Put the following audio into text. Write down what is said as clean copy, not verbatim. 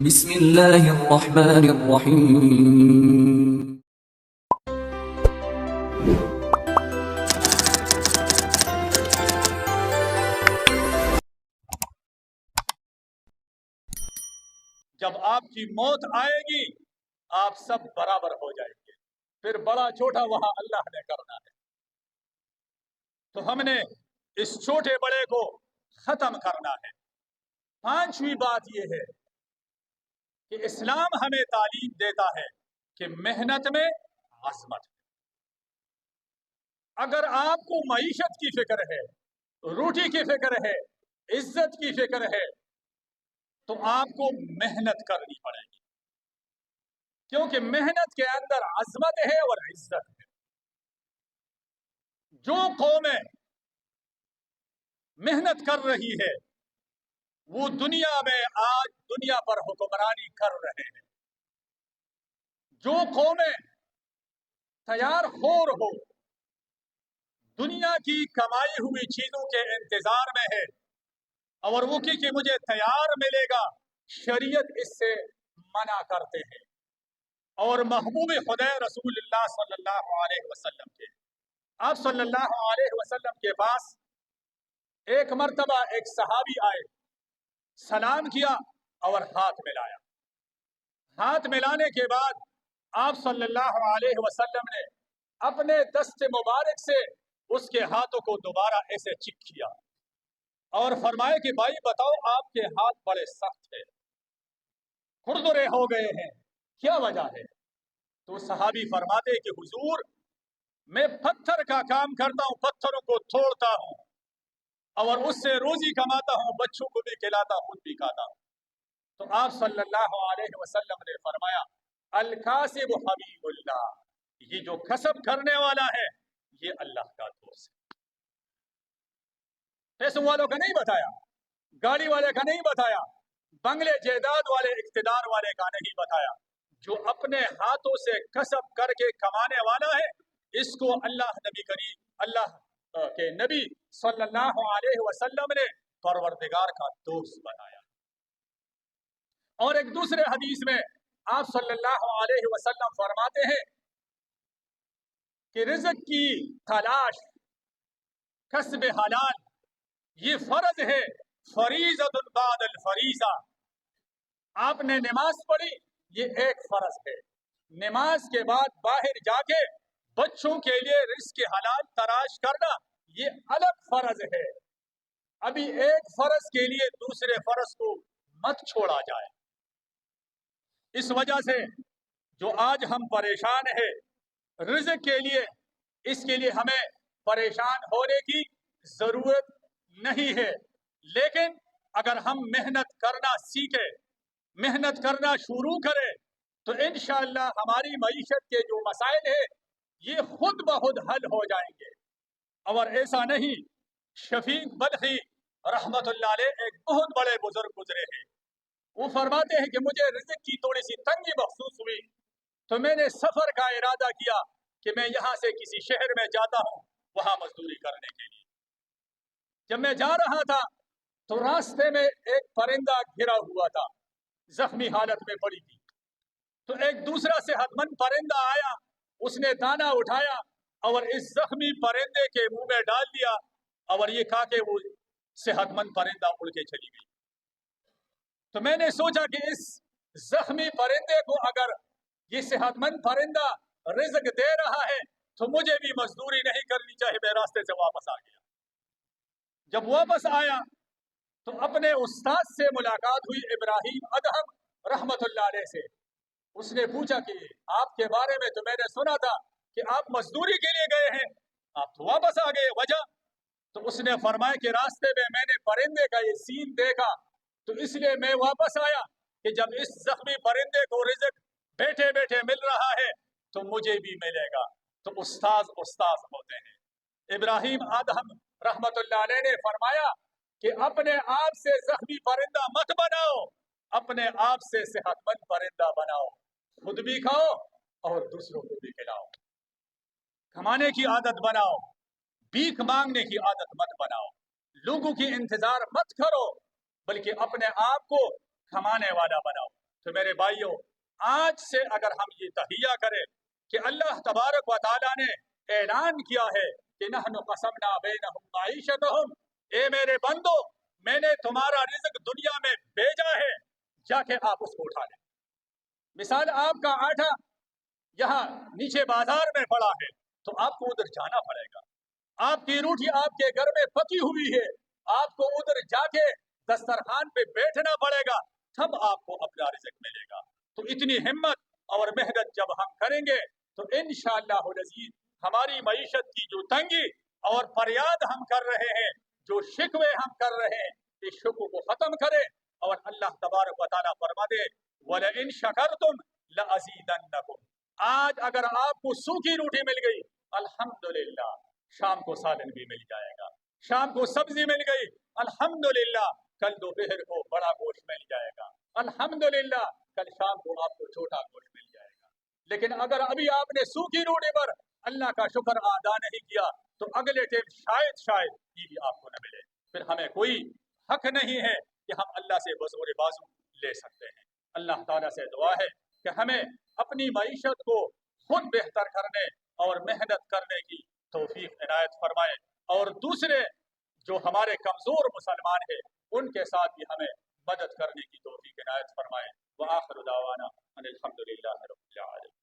بسم اللہ الرحمن الرحیم۔ جب آپ کی موت آئے گی آپ سب برابر ہو جائیں گے، پھر بڑا چھوٹا وہاں اللہ نے کرنا ہے۔ تو ہم نے اس چھوٹے بڑے کو ختم کرنا ہے۔ پانچویں بات یہ ہے کہ اسلام ہمیں تعلیم دیتا ہے کہ محنت میں عظمت ہے۔ اگر آپ کو معیشت کی فکر ہے، روٹی کی فکر ہے، عزت کی فکر ہے، تو آپ کو محنت کرنی پڑے گی، کیونکہ محنت کے اندر عظمت ہے اور عزت ہے۔ جو قومیں محنت کر رہی ہے وہ دنیا میں آج دنیا پر حکمرانی کر رہے ہیں۔ جو قومیں تیار خور ہو، دنیا کی کمائی ہوئی چیزوں کے انتظار میں ہے، اور وہ کہ مجھے تیار ملے گا، شریعت اس سے منع کرتے ہیں۔ اور محبوب خدا رسول اللہ صلی اللہ علیہ وسلم کے آپ صلی اللہ علیہ وسلم کے پاس ایک مرتبہ ایک صحابی آئے، سلام کیا اور ہاتھ ملایا۔ ہاتھ ملانے کے بعد آپ صلی اللہ علیہ وسلم نے اپنے دست مبارک سے اس کے ہاتھوں کو دوبارہ ایسے چک کیا اور فرمائے کہ بھائی بتاؤ، آپ کے ہاتھ بڑے سخت ہیں، کھردرے ہو گئے ہیں، کیا وجہ ہے؟ تو صحابی فرماتے کہ حضور، میں پتھر کا کام کرتا ہوں، پتھروں کو توڑتا ہوں اور اس سے روزی کماتا ہوں، بچوں کو بھی کھلاتا، خود بھی کھاتا ہوں۔ تو آپ صلی اللہ علیہ وسلم نے فرمایا، الکاسب حبیب اللہ، یہ جو کسب کرنے والا ہے یہ اللہ کا دوست ہے۔ پیسوں والوں کا نہیں بتایا، گاڑی والے کا نہیں بتایا، بنگلے جائیداد والے اقتدار والے کا نہیں بتایا۔ جو اپنے ہاتھوں سے کسب کر کے کمانے والا ہے، اس کو اللہ کے نبی صلی اللہ علیہ وسلم نے پروردگار کا دوست بنایا۔ اور ایک دوسرے حدیث میں آپ صلی اللہ علیہ وسلم فرماتے ہیں کہ رزق کی تلاش، کسب حلال، یہ فرض ہے، فریضۃ بعد الفریضہ۔ آپ نے نماز پڑھی، یہ ایک فرض ہے۔ نماز کے بعد باہر جا کے بچوں کے لیے رزق حلال تلاش کرنا، یہ الگ فرض ہے۔ ابھی ایک فرض کے لیے دوسرے فرض کو مت چھوڑا جائے۔ اس وجہ سے جو آج ہم پریشان ہیں رزق کے لیے، اس کے لیے ہمیں پریشان ہونے کی ضرورت نہیں ہے، لیکن اگر ہم محنت کرنا سیکھیں، محنت کرنا شروع کریں، تو انشاءاللہ ہماری معیشت کے جو مسائل ہیں یہ خود بخود حل ہو جائیں گے۔ اور ایسا نہیں، شفیق بلخی رحمت اللہ علیہ ایک بہت بڑے بزرگ گزرے ہیں، وہ فرماتے ہیں کہ مجھے رزق کی تھوڑی سی تنگی محسوس ہوئی تو میں نے سفر کا ارادہ کیا کہ میں یہاں سے کسی شہر میں جاتا ہوں وہاں مزدوری کرنے کے لیے۔ جب میں جا رہا تھا تو راستے میں ایک پرندہ گھرا ہوا تھا، زخمی حالت میں پڑی تھی۔ تو ایک دوسرا صحت مند پرندہ آیا، اس نے دانہ اٹھایا اور اس زخمی پرندے کے منہ میں ڈال دیا، اور یہ کہا کہ وہ صحت مند پرندہ اڑ کے چلی گئی۔ تو میں نے سوچا کہ اس زخمی پرندے کو اگر یہ صحت مند پرندہ رزق دے رہا ہے تو مجھے بھی مزدوری نہیں کرنی چاہیے۔ میں راستے سے واپس آ گیا۔ جب واپس آیا تو اپنے استاد سے ملاقات ہوئی، ابراہیم ادہم رحمت اللہ علیہ سے۔ اس نے پوچھا کہ آپ کے بارے میں تو میں نے سنا تھا کہ آپ مزدوری کے لیے گئے ہیں، آپ تو واپس آ گئے، وجہ؟ تو اس نے فرمایا کہ راستے میں نے پرندے کا یہ سین دیکھا تو اس لیے میں واپس آیا کہ جب اس زخمی پرندے کو رزق بیٹھے بیٹھے مل رہا ہے تو مجھے بھی ملے گا۔ تو استاذ ہوتے ہیں۔ ابراہیم ادہم رحمت اللہ علیہ نے فرمایا کہ اپنے آپ سے زخمی پرندہ مت بناؤ، اپنے آپ سے صحت مند پرندہ بناؤ، خود بھی کھاؤ اور دوسروں کو بھی کھلاؤ۔ کمانے کی عادت بناؤ، بھیک مانگنے کی عادت مت بناؤ، لوگوں کی انتظار مت کرو، بلکہ اپنے آپ کو کمانے والا بناؤ۔ تو میرے بھائیوں، آج سے اگر ہم یہ تہیہ کریں کہ اللہ تبارک و تعالیٰ نے اعلان کیا ہے کہ نحن قسمنا بینہم معیشتہم، اے میرے بندو میں نے تمہارا رزق دنیا میں بھیجا ہے، جا کے آپ اس کو اٹھا لیں۔ مثال، آپ کا آٹا یہاں نیچے بازار میں پڑا ہے تو آپ کو ادھر جانا پڑے گا۔ آپ کی روٹی آپ کے گھر میں پکی ہوئی ہے، آپ کو ادھر جا کے دسترخوان پہ بیٹھنا پڑے گا، تب آپ کو اپنا رزق ملے گا۔ تو اتنی ہمت اور محنت جب ہم کریں گے تو انشاءاللہ العزیز ہماری معیشت کی جو تنگی اور فریاد ہم کر رہے ہیں، جو شکوے ہم کر رہے ہیں، اس شکو کو ختم کرے اور اللہ تبارک و تعالیٰ فرما دے وَلَئِن شَكَرْتُمْ لَأَزِيدَنَّكُمْ۔ آج اگر آپ کو سوکھی روٹی مل گئی، الحمدللہ، شام کو سالن بھی مل جائے گا، شام کو سبزی مل گئی، الحمدللہ، کل دوپہر کو بڑا گوشت مل جائے گا، الحمدللہ، کل شام کو آپ کو چھوٹا گوشت مل جائے گا۔ لیکن اگر ابھی آپ نے سوکھی روٹی پر اللہ کا شکر ادا نہیں کیا تو اگلے ٹائم شاید یہ بھی آپ کو نہ ملے۔ پھر ہمیں کوئی حق نہیں ہے کہ ہم اللہ سے بزور بازو لے سکتے ہیں۔ اللہ تعالیٰ سے دعا ہے کہ ہمیں اپنی معیشت کو خود بہتر کرنے اور محنت کرنے کی توفیق عنایت فرمائے، اور دوسرے جو ہمارے کمزور مسلمان ہیں ان کے ساتھ بھی ہمیں مدد کرنے کی توفیق عنایت فرمائے۔ وآخر دعوانا ان الحمد للہ رب العالمین۔